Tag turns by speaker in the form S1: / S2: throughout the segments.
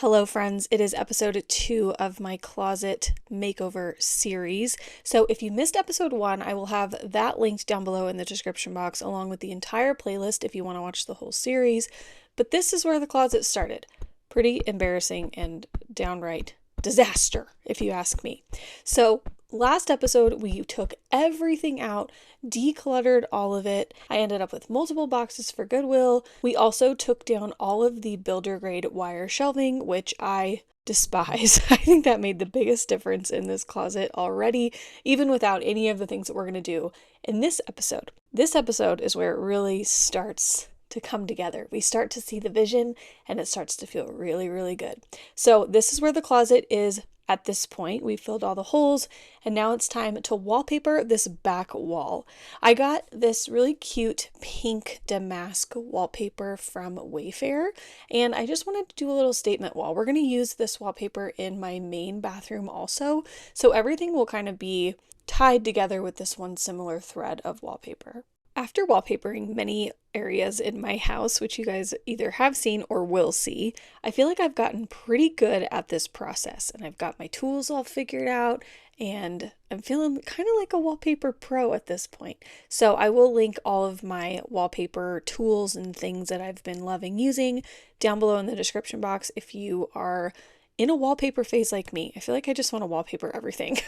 S1: Hello friends, it is episode 2 of my closet makeover series. So if you missed episode 1, I will have that linked down below in the description box along with the entire playlist if you want to watch the whole series. But this is where the closet started. Pretty embarrassing and downright disaster, if you ask me. So last episode, we took everything out, decluttered all of it. I ended up with multiple boxes for Goodwill. We also took down all of the builder grade wire shelving, which I despise. I think that made the biggest difference in this closet already, even without any of the things that we're going to do in this episode. This episode is where it really starts to come together. We start to see the vision and it starts to feel really, really good. So this is where the closet is at this point. We filled all the holes and now it's time to wallpaper this back wall. I got this really cute pink damask wallpaper from Wayfair and I just wanted to do a little statement wall. We're going to use this wallpaper in my main bathroom also, so everything will kind of be tied together with this one similar thread of wallpaper. After wallpapering many areas in my house, which you guys either have seen or will see, I feel like I've gotten pretty good at this process and I've got my tools all figured out and I'm feeling kind of like a wallpaper pro at this point. So I will link all of my wallpaper tools and things that I've been loving using down below in the description box if you are in a wallpaper phase like me. I feel like I just want to wallpaper everything.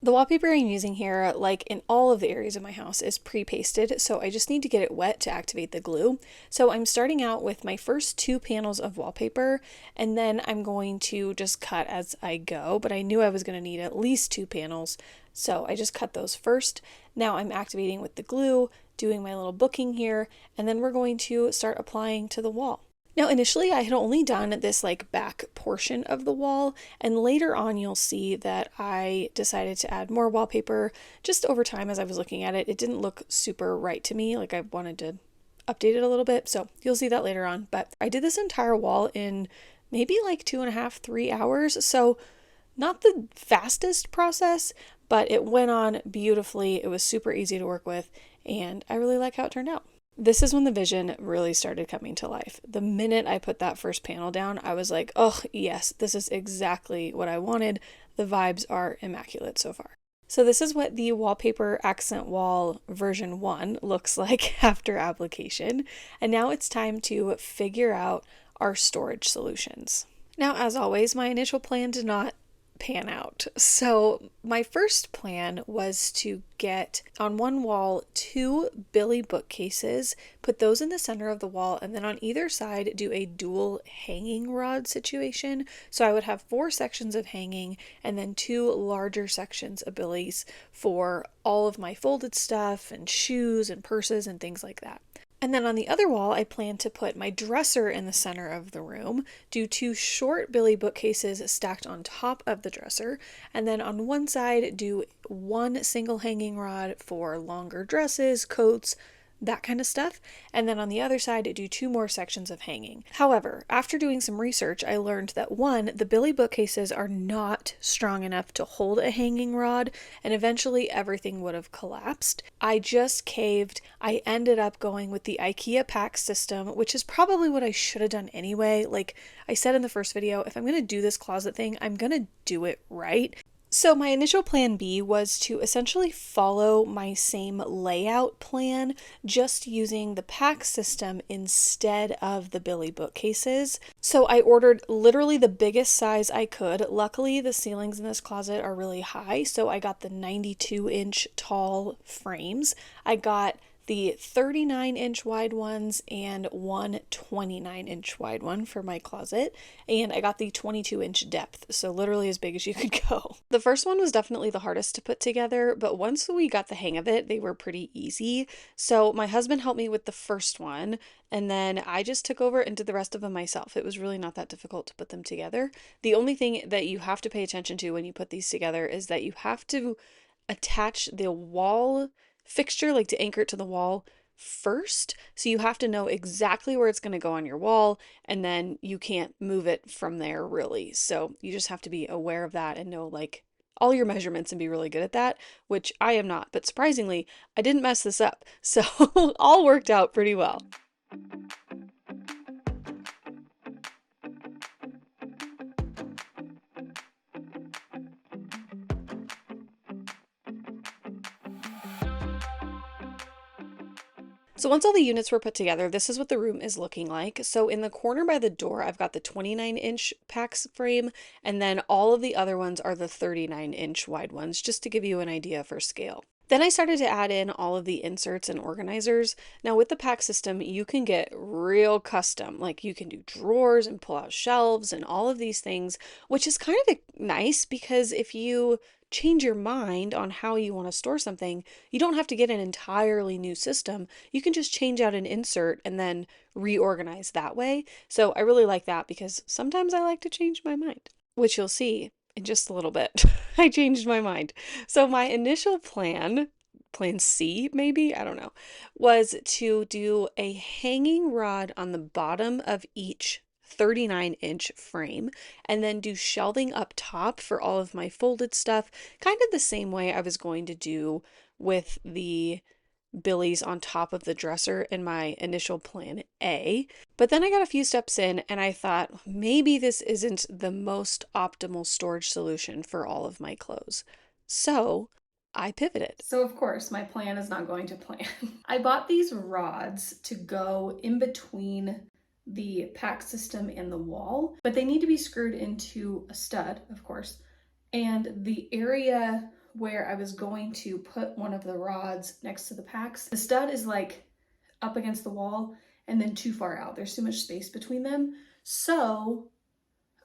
S1: The wallpaper I'm using here, like in all of the areas of my house, is pre-pasted, so I just need to get it wet to activate the glue. So I'm starting out with my first 2 panels of wallpaper, and then I'm going to just cut as I go, but I knew I was going to need at least 2 panels, so I just cut those first. Now I'm activating with the glue, doing my little booking here, and then we're going to start applying to the wall. Now initially I had only done this like back portion of the wall, and later on you'll see that I decided to add more wallpaper. Just over time as I was looking at it, it didn't look super right to me, like I wanted to update it a little bit, so you'll see that later on. But I did this entire wall in maybe like 2.5, 3 hours, so not the fastest process, but it went on beautifully. It was super easy to work with, and I really like how it turned out. This is when the vision really started coming to life. The minute I put that first panel down, I was like, oh yes, this is exactly what I wanted. The vibes are immaculate so far. So this is what the wallpaper accent wall version 1 looks like after application. And now it's time to figure out our storage solutions. Now, as always, my initial plan did not pan out. So my first plan was to get on one wall 2 Billy bookcases, put those in the center of the wall, and then on either side do a dual hanging rod situation. So I would have 4 sections of hanging and then 2 larger sections of Billy's for all of my folded stuff and shoes and purses and things like that. And then on the other wall, I plan to put my dresser in the center of the room, do 2 short Billy bookcases stacked on top of the dresser, and then on one side do 1 single hanging rod for longer dresses, coats, that kind of stuff, and then on the other side do 2 more sections of hanging. However, after doing some research, I learned that 1, the Billy bookcases are not strong enough to hold a hanging rod, and eventually everything would have collapsed. I just caved. I ended up going with the IKEA PAX system, which is probably what I should have done anyway. Like I said in the first video, if I'm going to do this closet thing, I'm going to do it right. So my initial plan B was to essentially follow my same layout plan, just using the PAX system instead of the Billy bookcases. So I ordered literally the biggest size I could. Luckily, the ceilings in this closet are really high, so I got the 92-inch tall frames. I got the 39-inch wide ones and one 29-inch wide one for my closet, and I got the 22-inch depth, so literally as big as you could go. The first one was definitely the hardest to put together, but once we got the hang of it, they were pretty easy. So my husband helped me with the first one, and then I just took over and did the rest of them myself. It was really not that difficult to put them together. The only thing that you have to pay attention to when you put these together is that you have to attach the wall fixture, like to anchor it to the wall first. So you have to know exactly where it's going to go on your wall, and then you can't move it from there really. So you just have to be aware of that and know like all your measurements and be really good at that, which I am not. But surprisingly, I didn't mess this up. So all worked out pretty well. So once all the units were put together, this is what the room is looking like. So in the corner by the door, I've got the 29-inch PAX frame, and then all of the other ones are the 39-inch wide ones, just to give you an idea for scale. Then I started to add in all of the inserts and organizers. Now with the PAX system, you can get real custom. Like you can do drawers and pull out shelves and all of these things, which is kind of nice because if you change your mind on how you want to store something, you don't have to get an entirely new system. You can just change out an insert and then reorganize that way. So I really like that because sometimes I like to change my mind, which you'll see in just a little bit. I changed my mind. So my initial plan C maybe, I don't know, was to do a hanging rod on the bottom of each 39-inch frame and then do shelving up top for all of my folded stuff, kind of the same way I was going to do with the billies on top of the dresser in my initial plan A. But then I got a few steps in and I thought maybe this isn't the most optimal storage solution for all of my clothes. So I pivoted. So of course my plan is not going to plan. I bought these rods to go in between the PAX system and the wall, but they need to be screwed into a stud, of course. And the area where I was going to put one of the rods next to the PAX, the stud is like up against the wall and then too far out. There's too much space between them. So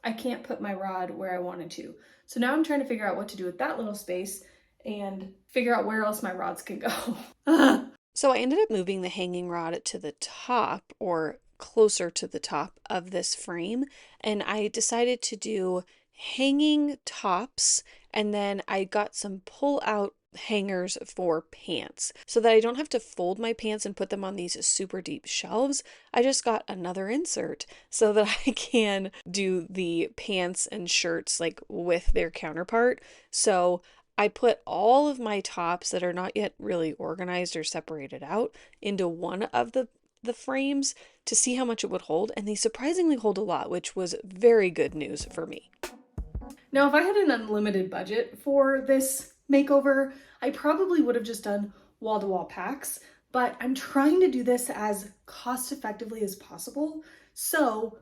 S1: I can't put my rod where I wanted to. So now I'm trying to figure out what to do with that little space and figure out where else my rods can go. So I ended up moving the hanging rod to the top or closer to the top of this frame, and I decided to do hanging tops, and then I got some pull out hangers for pants so that I don't have to fold my pants and put them on these super deep shelves. I just got another insert so that I can do the pants and shirts like with their counterpart. So I put all of my tops that are not yet really organized or separated out into one of the frames to see how much it would hold, and they surprisingly hold a lot, which was very good news for me. Now, if I had an unlimited budget for this makeover, I probably would have just done wall-to-wall packs, but I'm trying to do this as cost effectively as possible. So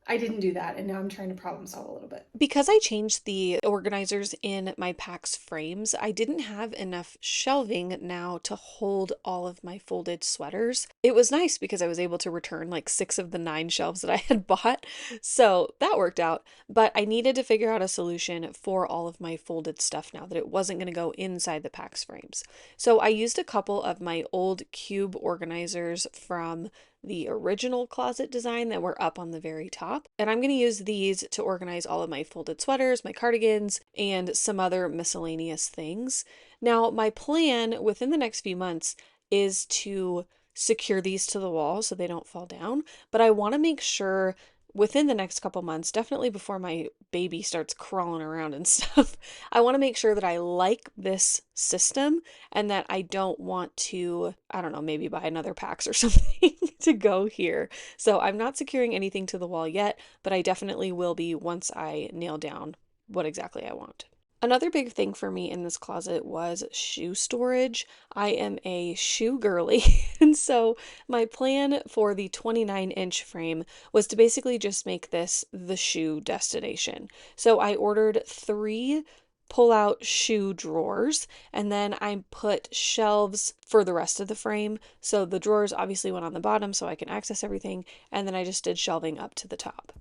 S1: I didn't do that, and now I'm trying to problem solve a little bit. Because I changed the organizers in my PAX frames, I didn't have enough shelving now to hold all of my folded sweaters. It was nice because I was able to return like 6 of the 9 shelves that I had bought, so that worked out, but I needed to figure out a solution for all of my folded stuff now that it wasn't going to go inside the PAX frames. So I used a couple of my old cube organizers from the original closet design that were up on the very top. And I'm going to use these to organize all of my folded sweaters, my cardigans, and some other miscellaneous things. Now, my plan within the next few months is to secure these to the wall so they don't fall down, but I want to make sure within the next couple months, definitely before my baby starts crawling around and stuff, I want to make sure that I like this system and that I don't want to, I don't know, maybe buy another PAX or something to go here. So I'm not securing anything to the wall yet, but I definitely will be once I nail down what exactly I want. Another big thing for me in this closet was shoe storage. I am a shoe girly, and so my plan for the 29-inch frame was to basically just make this the shoe destination. So I ordered 3 pull-out shoe drawers, and then I put shelves for the rest of the frame. So the drawers obviously went on the bottom so I can access everything, and then I just did shelving up to the top.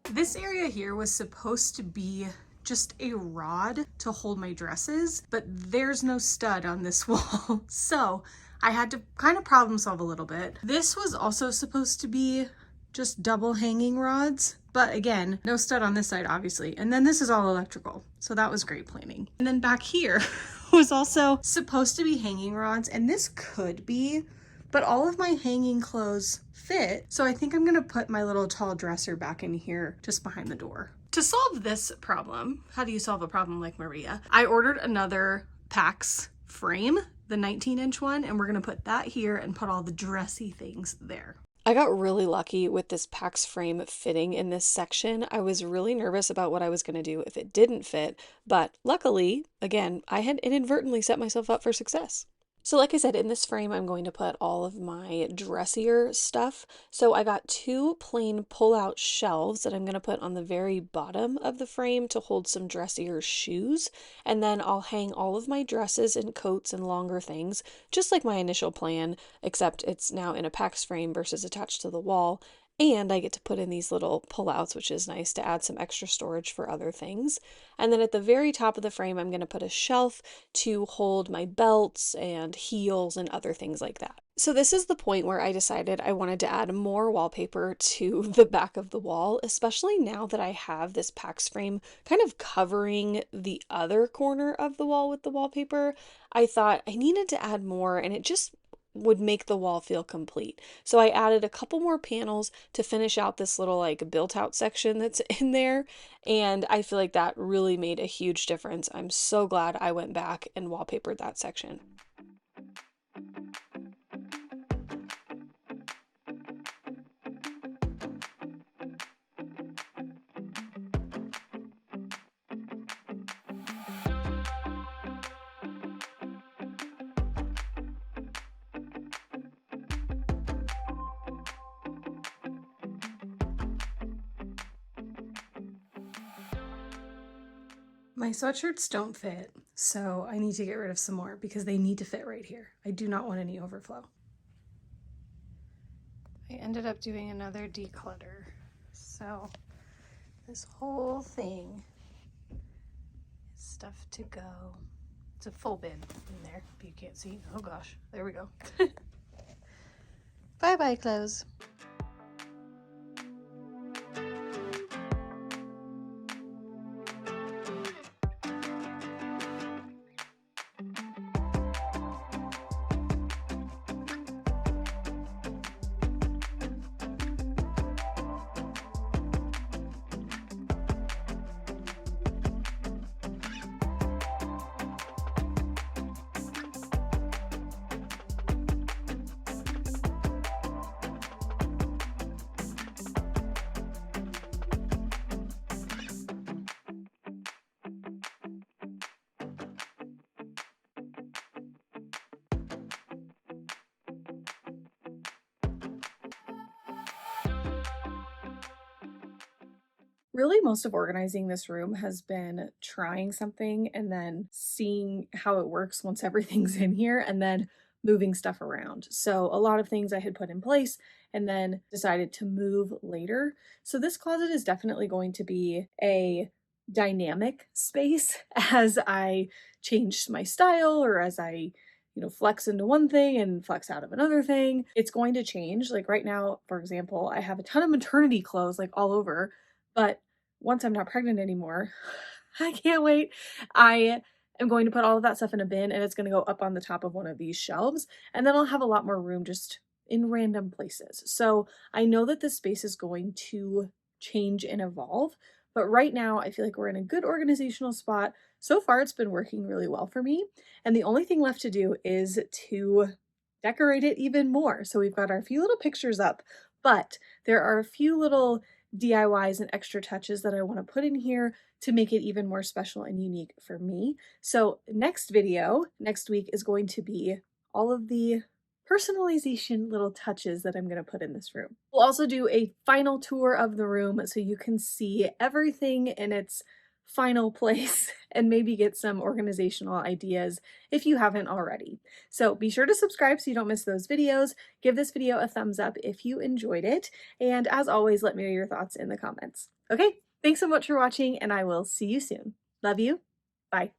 S1: This area here was supposed to be just a rod to hold my dresses, but there's no stud on this wall. So I had to kind of problem solve a little bit. This was also supposed to be just double hanging rods, but again, no stud on this side, obviously. And then this is all electrical. So that was great planning. And then back here was also supposed to be hanging rods, and this could be, but all of my hanging clothes fit. So I think I'm gonna put my little tall dresser back in here just behind the door. To solve this problem, how do you solve a problem like Maria? I ordered another PAX frame, the 19-inch one, and we're gonna put that here and put all the dressy things there. I got really lucky with this PAX frame fitting in this section. I was really nervous about what I was going to do if it didn't fit, but luckily, again, I had inadvertently set myself up for success. So like I said, in this frame, I'm going to put all of my dressier stuff. So I got two plain pull-out shelves that I'm going to put on the very bottom of the frame to hold some dressier shoes. And then I'll hang all of my dresses and coats and longer things, just like my initial plan, except it's now in a PAX frame versus attached to the wall. And I get to put in these little pull-outs, which is nice to add some extra storage for other things. And then at the very top of the frame, I'm going to put a shelf to hold my belts and heels and other things like that. So this is the point where I decided I wanted to add more wallpaper to the back of the wall, especially now that I have this PAX frame kind of covering the other corner of the wall with the wallpaper. I thought I needed to add more, and it just would make the wall feel complete. So I added a couple more panels to finish out this little like built out section that's in there, and I feel like that really made a huge difference. I'm so glad I went back and wallpapered that section. My sweatshirts don't fit, so I need to get rid of some more because they need to fit right here. I do not want any overflow. I ended up doing another declutter, so this whole thing is stuff to go. It's a full bin in there, if you can't see. Oh gosh, there we go. Bye-bye clothes. Really, most of organizing this room has been trying something and then seeing how it works once everything's in here and then moving stuff around. So a lot of things I had put in place and then decided to move later. So this closet is definitely going to be a dynamic space as I change my style or as I flex into one thing and flex out of another thing. It's going to change. Like right now, for example, I have a ton of maternity clothes like all over, but once I'm not pregnant anymore, I can't wait. I am going to put all of that stuff in a bin and it's going to go up on the top of one of these shelves. And then I'll have a lot more room just in random places. So I know that this space is going to change and evolve. But right now, I feel like we're in a good organizational spot. So far, it's been working really well for me. And the only thing left to do is to decorate it even more. So we've got our few little pictures up, but there are a few little DIYs and extra touches that I want to put in here to make it even more special and unique for me. So next video, next week, is going to be all of the personalization little touches that I'm going to put in this room. We'll also do a final tour of the room so you can see everything in its final place and maybe get some organizational ideas if you haven't already. So be sure to subscribe so you don't miss those videos. Give this video a thumbs up if you enjoyed it. And as always, let me know your thoughts in the comments. Okay, thanks so much for watching and I will see you soon. Love you. Bye.